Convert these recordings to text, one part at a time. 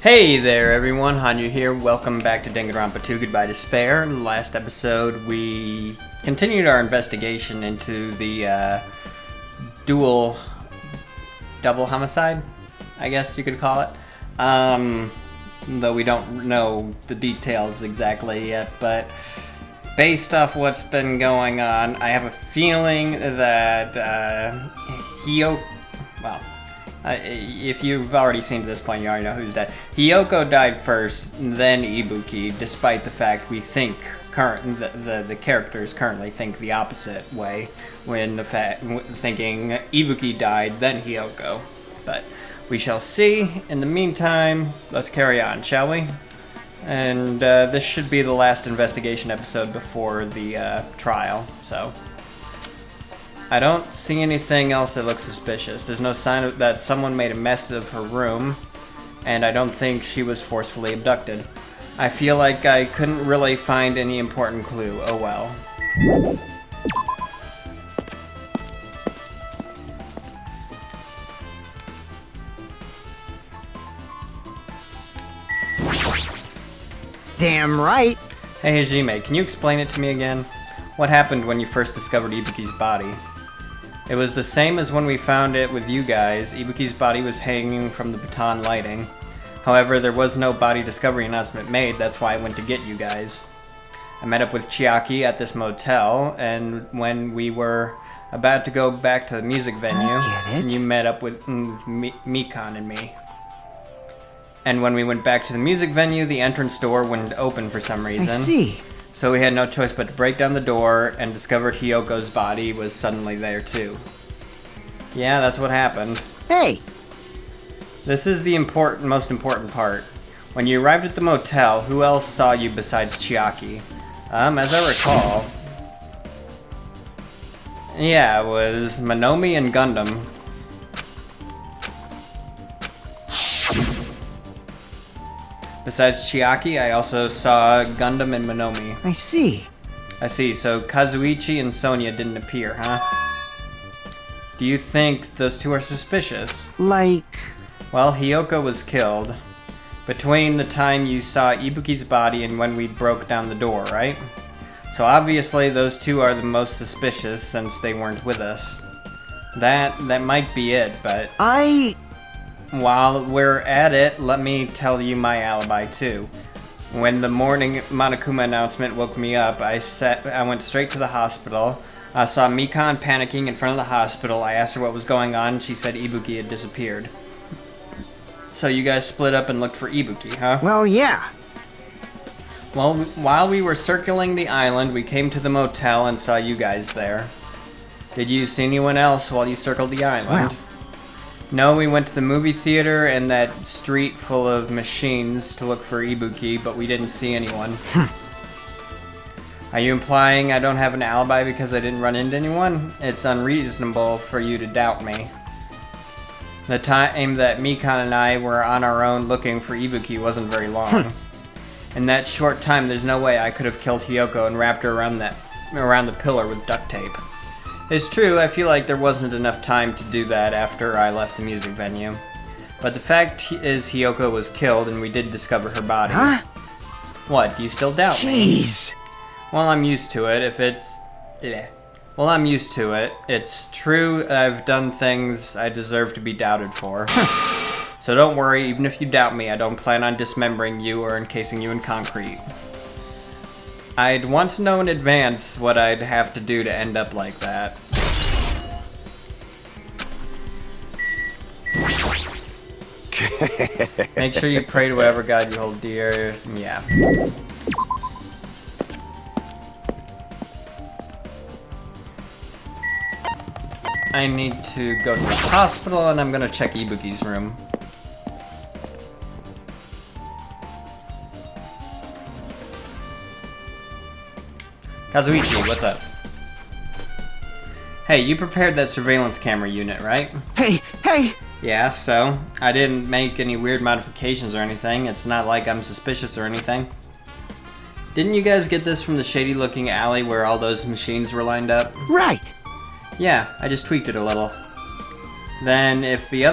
Hey there everyone, Hanyou here. Welcome back to Danganronpa 2 Goodbye Despair. In the last episode, we continued our investigation into the double homicide, I guess you could call it. Though we don't know the details exactly yet, but based off what's been going on, I have a feeling that if you've already seen to this point, you already know who's dead. Hiyoko died first, then Ibuki, despite the fact we think the characters currently think the opposite way, when thinking Ibuki died, then Hiyoko. But we shall see. In the meantime, let's carry on, shall we? And this should be the last investigation episode before the trial, so... I don't see anything else that looks suspicious. There's no sign that someone made a mess of her room, and I don't think she was forcefully abducted. I feel like I couldn't really find any important clue. Oh well. Damn right. Hey Hajime, can you explain it to me again? What happened when you first discovered Ibuki's body? It was the same as when we found it with you guys. Ibuki's body was hanging from the baton lighting. However, there was no body discovery announcement made, that's why I went to get you guys. I met up with Chiaki at this motel, and when we were about to go back to the music venue, you met up with Mikan and me. And when we went back to the music venue, the entrance door wouldn't open for some reason. I see. So we had no choice but to break down the door and discovered Hiyoko's body was suddenly there too. Yeah, that's what happened. Hey! This is the most important part. When you arrived at the motel, who else saw you besides Chiaki? As I recall... Yeah, it was Monomi and Gundam. Besides Chiaki, I also saw Gundam and Monomi. I see. So Kazuichi and Sonia didn't appear, huh? Do you think those two are suspicious? Like... Well, Hiyoko was killed between the time you saw Ibuki's body and when we broke down the door, right? So obviously those two are the most suspicious since they weren't with us. That might be it, but... While we're at it, let me tell you my alibi too. When the morning Monokuma announcement woke me up, I went straight to the hospital. I saw Mikan panicking in front of the hospital. I asked her what was going on, and she said Ibuki had disappeared. So you guys split up and looked for Ibuki, huh? Well, yeah. Well, while we were circling the island, we came to the motel and saw you guys there. Did you see anyone else while you circled the island? Well... No, we went to the movie theater and that street full of machines to look for Ibuki, but we didn't see anyone. Are you implying I don't have an alibi because I didn't run into anyone? It's unreasonable for you to doubt me. The time that Mikan and I were on our own looking for Ibuki wasn't very long. In that short time, there's no way I could have killed Hiyoko and wrapped her around the pillar with duct tape. It's true, I feel like there wasn't enough time to do that after I left the music venue. But the fact is Hiyoko was killed and we did discover her body. Huh? What, do you still doubt me? Jeez. Well, I'm used to it. I'm used to it. It's true I've done things I deserve to be doubted for. So don't worry, even if you doubt me, I don't plan on dismembering you or encasing you in concrete. I'd want to know in advance what I'd have to do to end up like that. Make sure you pray to whatever God you hold dear. Yeah. I need to go to the hospital and I'm gonna check Ibuki's room. Kazuichi, what's up? Hey, you prepared that surveillance camera unit, right? Hey! Yeah, so? I didn't make any weird modifications or anything. It's not like I'm suspicious or anything. Didn't you guys get this from the shady-looking alley where all those machines were lined up? Right! Yeah, I just tweaked it a little. Then if there are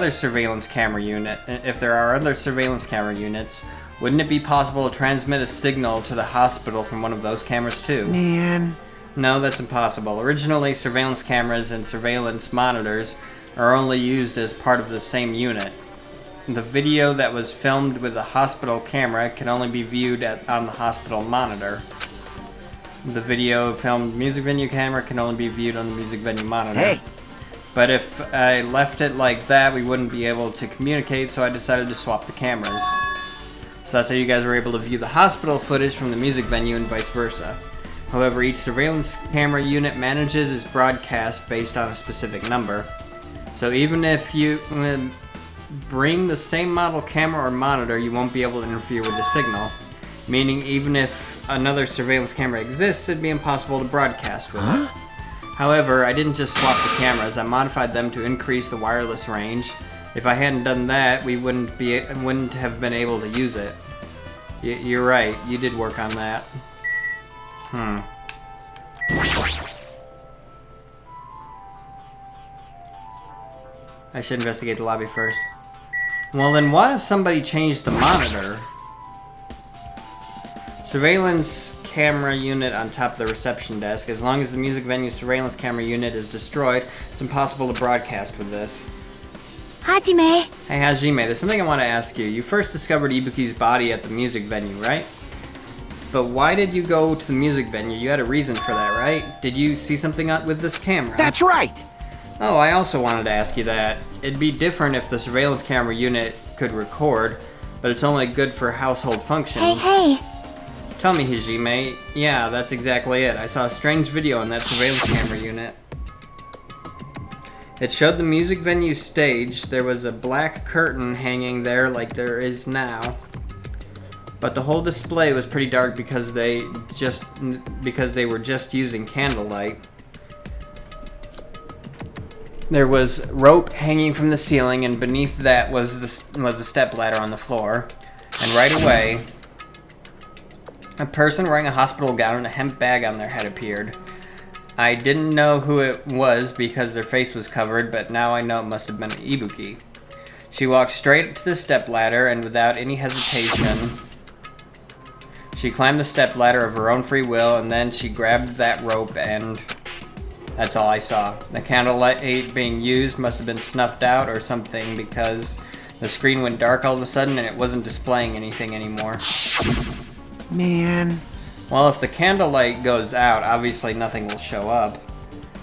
other surveillance camera units, wouldn't it be possible to transmit a signal to the hospital from one of those cameras too? Man. No, that's impossible. Originally, surveillance cameras and surveillance monitors are only used as part of the same unit. The video that was filmed with the hospital camera can only be viewed on the hospital monitor. The video filmed music venue camera can only be viewed on the music venue monitor. Hey! But if I left it like that, we wouldn't be able to communicate, so I decided to swap the cameras. So that's how you guys were able to view the hospital footage from the music venue and vice versa. However, each surveillance camera unit manages its broadcast based on a specific number. So even if you bring the same model camera or monitor, you won't be able to interfere with the signal. Meaning even if another surveillance camera exists, it'd be impossible to broadcast with it. However, I didn't just swap the cameras, I modified them to increase the wireless range. If I hadn't done that, we wouldn't have been able to use it. You're right, you did work on that. I should investigate the lobby first. Well then, what if somebody changed the monitor? Surveillance camera unit on top of the reception desk. As long as the music venue surveillance camera unit is destroyed, it's impossible to broadcast with this. Hajime. Hey Hajime, there's something I want to ask you. You first discovered Ibuki's body at the music venue, right? But why did you go to the music venue? You had a reason for that, right? Did you see something with this camera? That's right! Oh, I also wanted to ask you that. It'd be different if the surveillance camera unit could record, but it's only good for household functions. Hey! Tell me, Hajime. Yeah, that's exactly it. I saw a strange video on that surveillance camera unit. It showed the music venue stage. There was a black curtain hanging there like there is now. But the whole display was pretty dark because they were just using candlelight. There was rope hanging from the ceiling, and beneath that was a stepladder on the floor. And right away, a person wearing a hospital gown and a hemp bag on their head appeared. I didn't know who it was because their face was covered, but now I know it must have been Ibuki. She walked straight to the stepladder, and without any hesitation, she climbed the stepladder of her own free will, and then she grabbed that rope, and that's all I saw. The candlelight being used must have been snuffed out or something, because the screen went dark all of a sudden and it wasn't displaying anything anymore. Man. Well, if the candlelight goes out, obviously nothing will show up.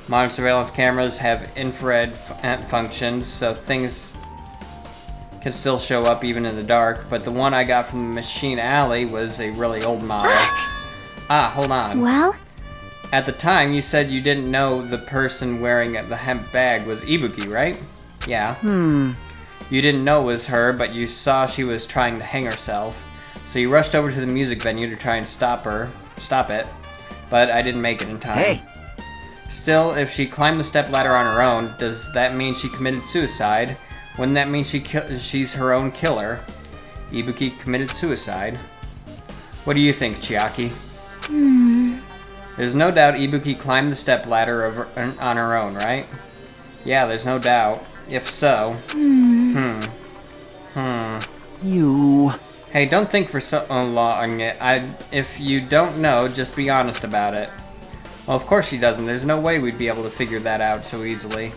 Modern surveillance cameras have infrared functions, so things can still show up even in the dark, but the one I got from the Machine Alley was a really old model. Hold on. Well? At the time, you said you didn't know the person wearing the hemp bag was Ibuki, right? Yeah. You didn't know it was her, but you saw she was trying to hang herself. So you rushed over to the music venue to try and stop it, but I didn't make it in time. Hey! Still, if she climbed the stepladder on her own, does that mean she committed suicide? Wouldn't that mean she's her own killer? Ibuki committed suicide. What do you think, Chiaki? There's no doubt Ibuki climbed the stepladder on her own, right? Yeah, there's no doubt. If so... You... Hey, don't think for so long. If you don't know, just be honest about it. Well, of course she doesn't. There's no way we'd be able to figure that out so easily.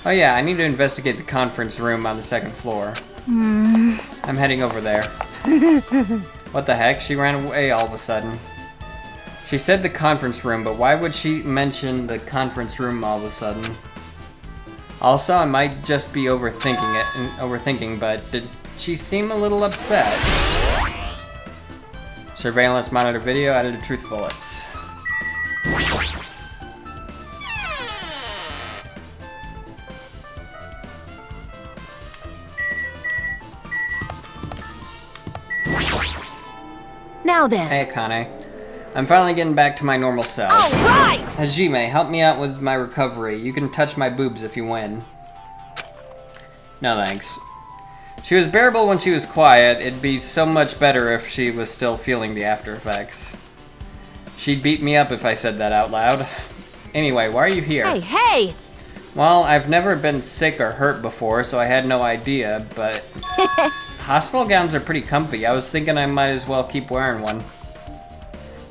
Oh yeah, I need to investigate the conference room on the second floor. I'm heading over there. What the heck? She ran away all of a sudden. She said the conference room, but why would she mention the conference room all of a sudden? Also, I might just be overthinking, but did she seem a little upset? Surveillance monitor video added to truth bullets. Now then. Hey, Akane. I'm finally getting back to my normal self. All right! Hajime, help me out with my recovery. You can touch my boobs if you win. No thanks. She was bearable when she was quiet. It'd be so much better if she was still feeling the after effects. She'd beat me up if I said that out loud. Anyway, why are you here? Hey, hey! Well, I've never been sick or hurt before, so I had no idea, but hospital gowns are pretty comfy. I was thinking I might as well keep wearing one.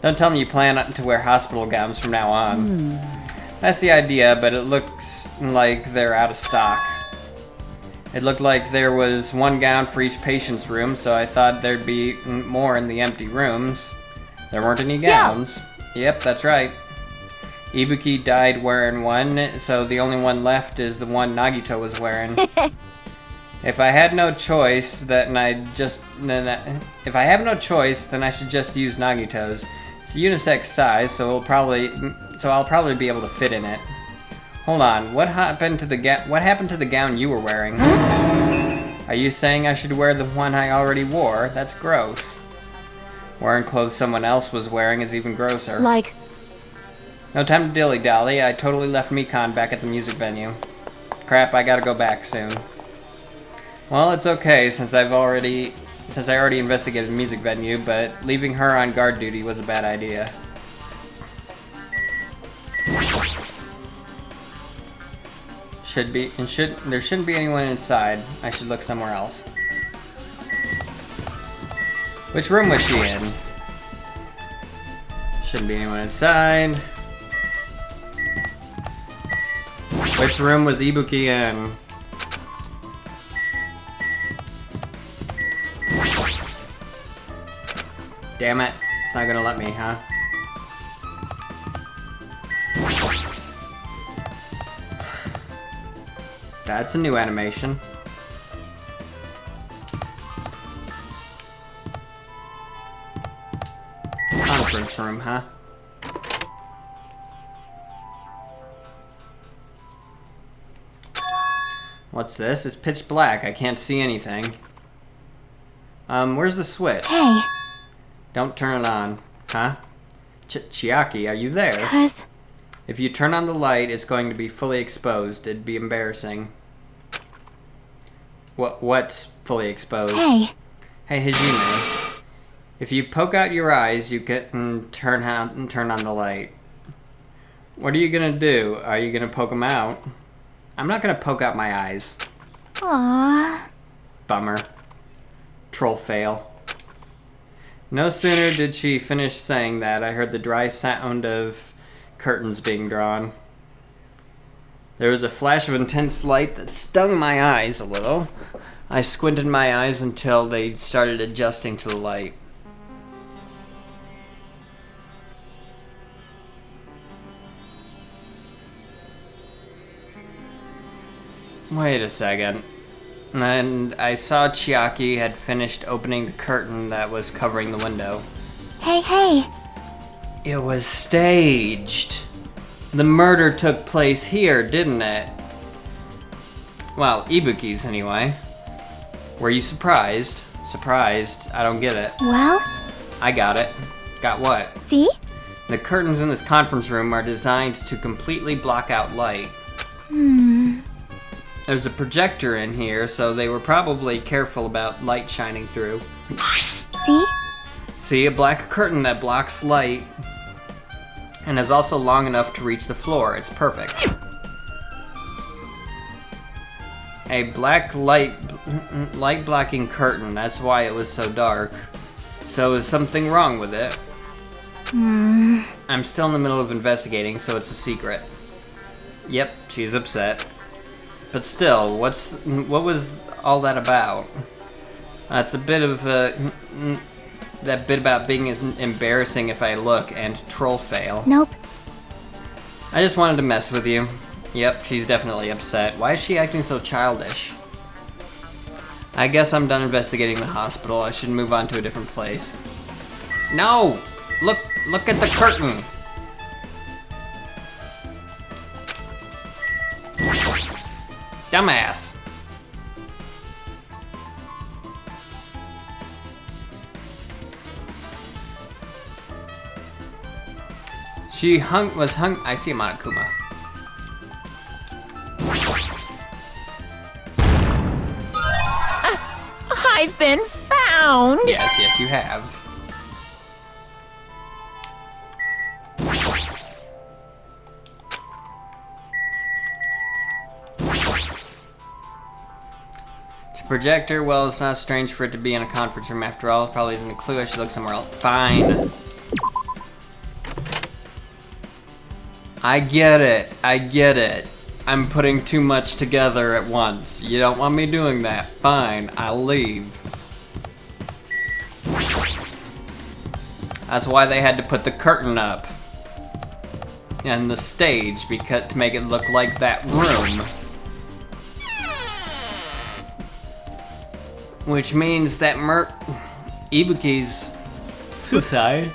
Don't tell me you plan to wear hospital gowns from now on. That's the idea, but it looks like they're out of stock. It looked like there was one gown for each patient's room, so I thought there'd be more in the empty rooms. There weren't any gowns. Yep, that's right. Ibuki died wearing one, so the only one left is the one Nagito was wearing. If I had no choice, then I should just use Nagito's. It's a unisex size, so I'll probably be able to fit in it. Hold on, what happened to the gown you were wearing? Are you saying I should wear the one I already wore? That's gross. Wearing clothes someone else was wearing is even grosser. Like... No time to dilly-dally. I totally left Mikan back at the music venue. Crap, I gotta go back soon. Well, it's okay since I already investigated the music venue, but leaving her on guard duty was a bad idea. There shouldn't be anyone inside. I should look somewhere else. Which room was she in? Shouldn't be anyone inside. Which room was Ibuki in? Damn it. It's not gonna let me, huh? That's a new animation. Conference room, huh? What's this? It's pitch black. I can't see anything. Where's the switch? Hey. Don't turn it on. Huh? Chiaki, are you there? 'Cause... If you turn on the light, it's going to be fully exposed. It'd be embarrassing. What's fully exposed? Hey. Hey, Hajime. If you poke out your eyes, you can turn on the light. What are you gonna do? Are you gonna poke them out? I'm not gonna poke out my eyes. Aww. Bummer. Troll fail. No sooner did she finish saying that, I heard the dry sound of curtains being drawn. There was a flash of intense light that stung my eyes a little. I squinted my eyes until they started adjusting to the light. Wait a second. And I saw Chiaki had finished opening the curtain that was covering the window. Hey, hey. It was staged. The murder took place here, didn't it? Well, Ibuki's anyway. Were you surprised? Surprised? I don't get it. Well? I got it. Got what? See? The curtains in this conference room are designed to completely block out light. There's a projector in here, so they were probably careful about light shining through. See? See, a black curtain that blocks light and is also long enough to reach the floor. It's perfect. A black light blocking curtain. That's why it was so dark. So is something wrong with it? I'm still in the middle of investigating, so it's a secret. Yep, she's upset. But still, what was all that about? It's a bit of that bit about being as embarrassing if I look and troll fail. Nope. I just wanted to mess with you. Yep, she's definitely upset. Why is she acting so childish? I guess I'm done investigating the hospital. I should move on to a different place. No! Look at the curtain! Dumbass! I see Monokuma. I've been found! Yes, you have. Projector, well, it's not strange for it to be in a conference room after all. It probably isn't a clue. I should look somewhere else. Fine. I get it. I get it. I'm putting too much together at once. You don't want me doing that. Fine, I'll leave. That's why they had to put the curtain up. And the stage, because to make it look like that room. Which means that Ibuki's suicide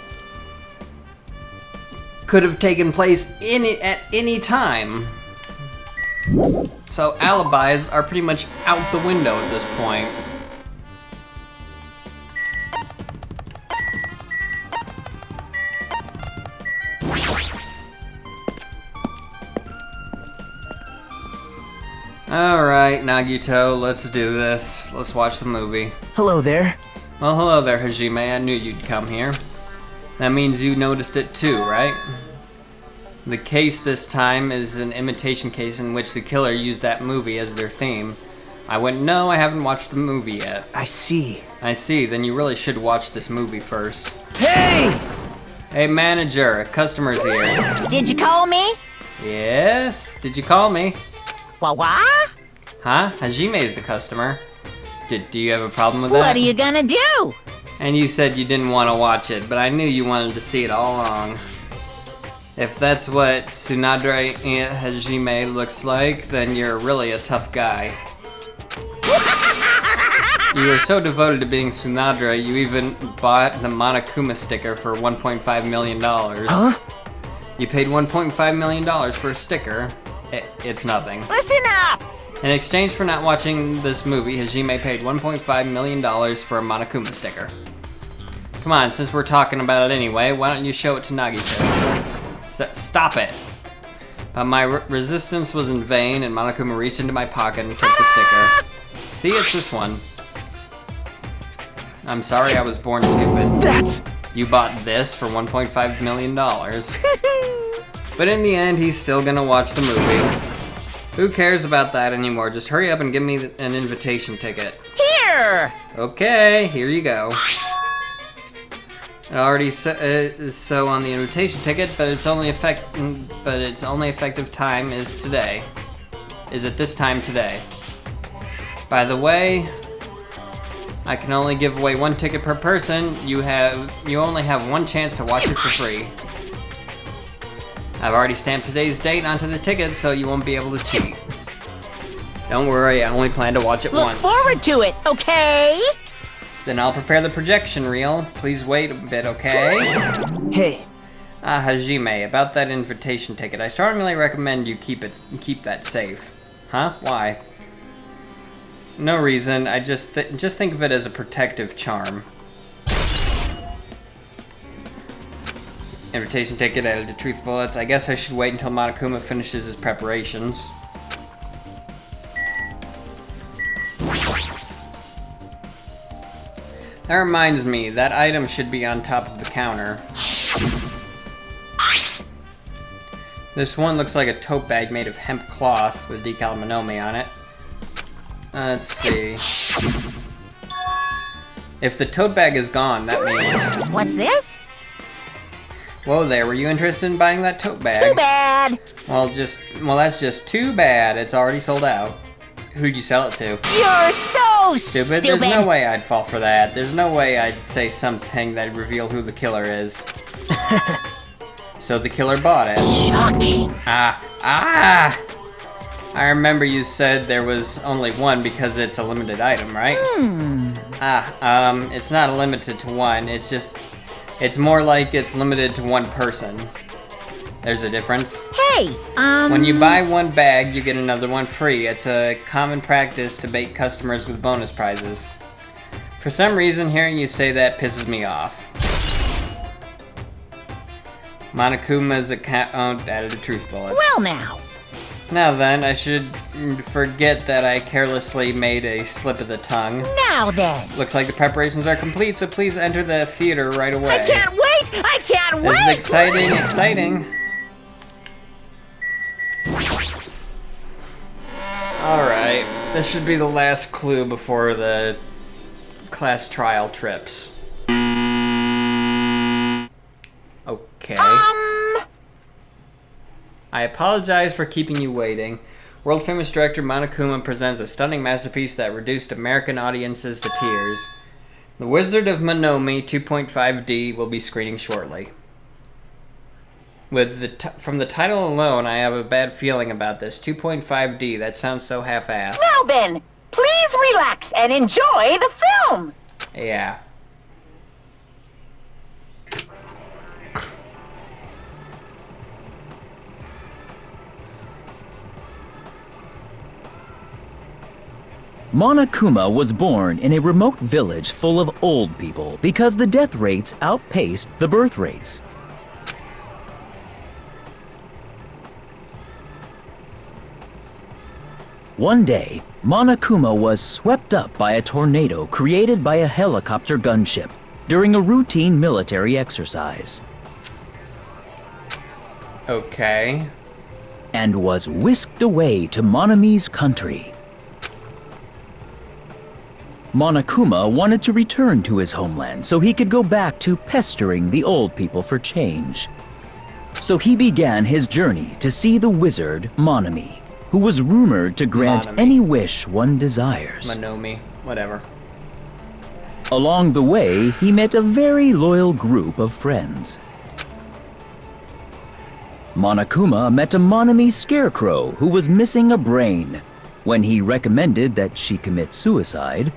could have taken place at any time. So alibis are pretty much out the window at this point. Alright, Nagito, let's do this. Let's watch the movie. Hello there. Well, hello there, Hajime. I knew you'd come here. That means you noticed it too, right? The case this time is an imitation case in which the killer used that movie as their theme. I went, no, I haven't watched the movie yet. I see. I see, then you really should watch this movie first. Hey! Hey, manager, a customer's here. Did you call me? Yes? Did you call me? What? Huh? Hajime's the customer. Do you have a problem with that? What are you gonna do? And you said you didn't want to watch it, but I knew you wanted to see it all along. If that's what Tsunadere Hajime looks like, then you're really a tough guy. You were so devoted to being Tsunadere, you even bought the Monokuma sticker for $1.5 million. Huh? You paid $1.5 million for a sticker. It's nothing. Listen up! In exchange for not watching this movie, Hajime paid $1.5 million for a Monokuma sticker. Come on, since we're talking about it anyway, why don't you show it to Nagito? Stop it! But my resistance was in vain, and Monokuma reached into my pocket and took the sticker. See, it's this one. I'm sorry I was born stupid. That's... You bought this for $1.5 million. But in the end, he's still gonna watch the movie. Who cares about that anymore? Just hurry up and give me an invitation ticket. Here! Okay, here you go. It already is so on the invitation ticket, but its only effective time is today. Is at this time today. By the way, I can only give away one ticket per person. You only have one chance to watch it for free. I've already stamped today's date onto the ticket, so you won't be able to cheat. Don't worry, I only plan to watch it once. Look forward to it, okay? Then I'll prepare the projection reel. Please wait a bit, okay? Hey. Hajime, about that invitation ticket, I strongly recommend you keep that safe. Huh? Why? No reason. I just think of it as a protective charm. Invitation ticket added to truth bullets. I guess I should wait until Monokuma finishes his preparations. That reminds me, that item should be on top of the counter. This one looks like a tote bag made of hemp cloth with decal Monomi on it. Let's see. If the tote bag is gone, that means... What's this? Whoa there, were you interested in buying that tote bag? Too bad! Well, that's just too bad. It's already sold out. Who'd you sell it to? You're so stupid! There's no way I'd fall for that. There's no way I'd say something that'd reveal who the killer is. So the killer bought it. Shocking! I remember you said there was only one because it's a limited item, right? It's not limited to one. It's more like it's limited to one person. There's a difference. Hey, When you buy one bag, you get another one free. It's a common practice to bait customers with bonus prizes. For some reason, hearing you say that pisses me off. Monokuma's account added a truth bullet. Well now. Now then, I should forget that I carelessly made a slip of the tongue. Now then. Looks like the preparations are complete, so please enter the theater right away. I can't wait! I can't wait! This is exciting. Alright. This should be the last clue before the class trial trips. Okay. I apologize for keeping you waiting. World-famous director Monokuma presents a stunning masterpiece that reduced American audiences to tears. The Wizard of Monomi 2.5D will be screening shortly. From the title alone, I have a bad feeling about this. 2.5D, that sounds so half-assed. Now then, please relax and enjoy the film. Yeah. Monokuma was born in a remote village full of old people because the death rates outpaced the birth rates. One day, Monokuma was swept up by a tornado created by a helicopter gunship during a routine military exercise. Okay. And was whisked away to Monomi's country. Monokuma wanted to return to his homeland so he could go back to pestering the old people for change. So he began his journey to see the wizard Monomi, who was rumored to grant any wish one desires. Monomi, whatever. Along the way, he met a very loyal group of friends. Monokuma met a Monomi scarecrow who was missing a brain. When he recommended that she commit suicide,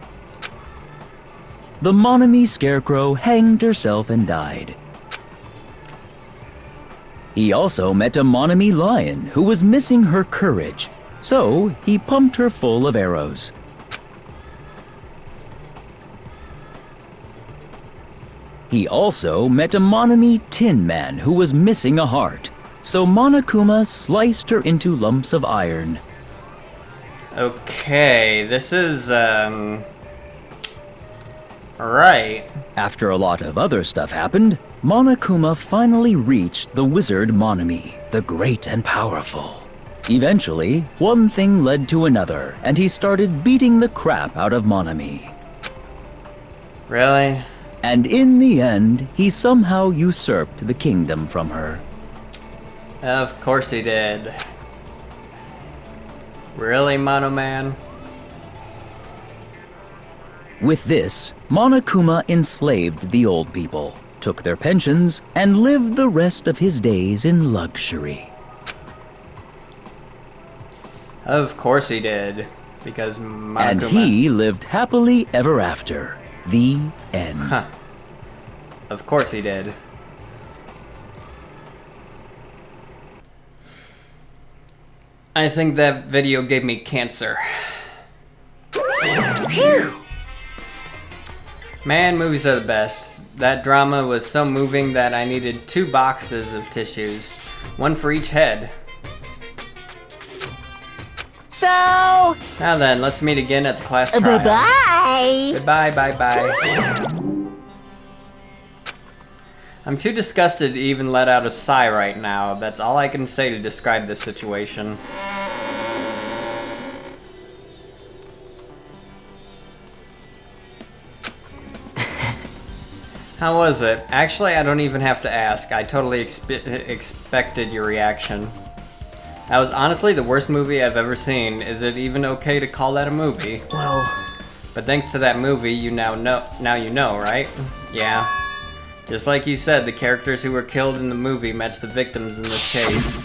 the Monomi scarecrow hanged herself and died. He also met a Monomi lion who was missing her courage, so he pumped her full of arrows. He also met a Monomi tin man who was missing a heart, so Monokuma sliced her into lumps of iron. Okay, this is, Right. After a lot of other stuff happened, Monokuma finally reached the wizard Monomi, the great and powerful. Eventually, one thing led to another, and he started beating the crap out of Monomi. Really? And in the end, he somehow usurped the kingdom from her. Of course he did. Really, Mono Man? With this, Monokuma enslaved the old people, took their pensions, and lived the rest of his days in luxury. Of course he did. Because Monokuma... And he lived happily ever after. The end. Huh. Of course he did. I think that video gave me cancer. Phew! Man, movies are the best. That drama was so moving that I needed 2 boxes of tissues. One for each head. So... Now then, let's meet again at the class trial. Bye-bye! Goodbye, bye-bye. I'm too disgusted to even let out a sigh right now. That's all I can say to describe this situation. How was it? Actually, I don't even have to ask. I totally expected your reaction. That was honestly the worst movie I've ever seen. Is it even okay to call that a movie? Well... But thanks to that movie, you now you know, right? Yeah. Just like you said, the characters who were killed in the movie match the victims in this case.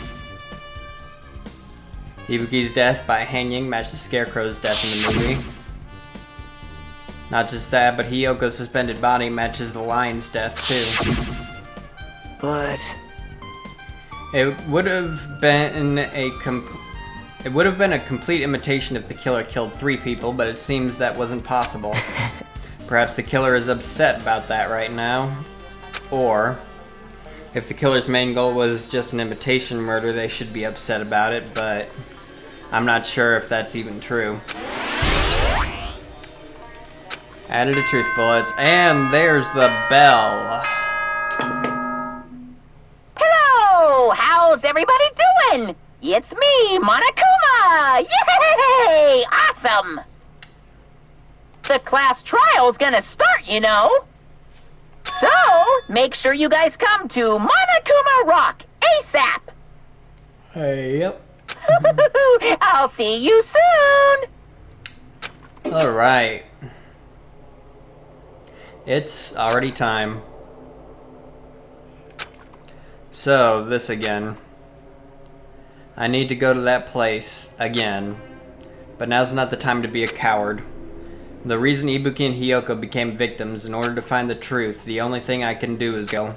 Ibuki's death by hanging matched the Scarecrow's death in the movie. Not just that, but Hiyoko's suspended body matches the lion's death too. But... It would have been a complete imitation if the killer killed 3 people, but it seems that wasn't possible. Perhaps the killer is upset about that right now. Or, if the killer's main goal was just an imitation murder, they should be upset about it, but I'm not sure if that's even true. Added to truth bullets, and there's the bell. Hello! How's everybody doing? It's me, Monokuma! Yay! Awesome! The class trial's gonna start, you know. So, make sure you guys come to Monokuma Rock ASAP! Yep. I'll see you soon! Alright. It's already time. So, this again. I need to go to that place again. But now's not the time to be a coward. The reason Ibuki and Hiyoko became victims, in order to find the truth, the only thing I can do is go.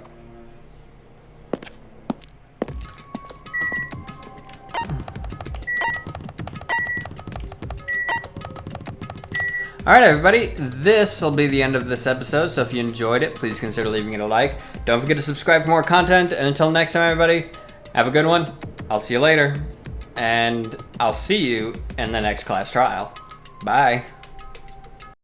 Alright everybody, this will be the end of this episode, so if you enjoyed it, please consider leaving it a like. Don't forget to subscribe for more content, and until next time everybody, have a good one. I'll see you later, and I'll see you in the next class trial. Bye.